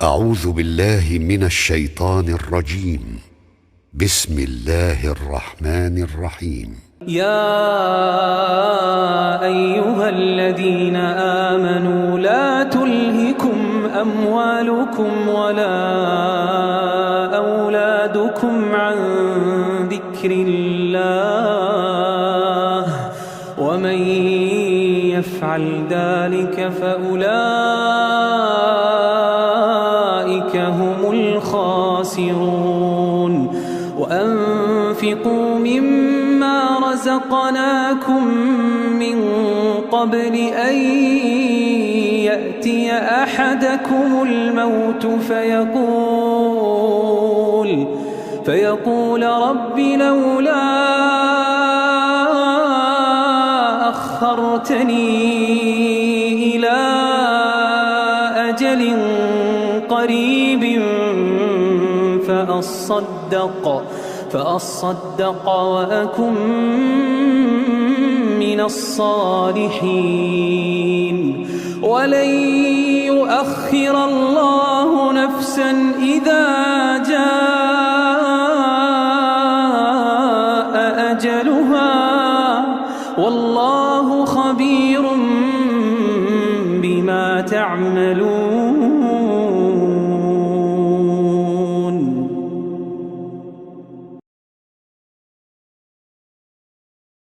أعوذ بالله من الشيطان الرجيم. بسم الله الرحمن الرحيم. يا أيها الذين آمنوا لا تلهكم أموالكم ولا أولادكم عن ذكر الله ومن يفعل ذلك فأولئك هم الخاسرون. وأنفقوا مما رزقناكم من قبل أن يأتي أحدكم الموت فيقول رب لولا أخرتني إلى أجل قريب فأصدق وأكن من الصالحين. ولن يؤخر الله نفسا إذا جاء أجلها والله خبير بما تعملون.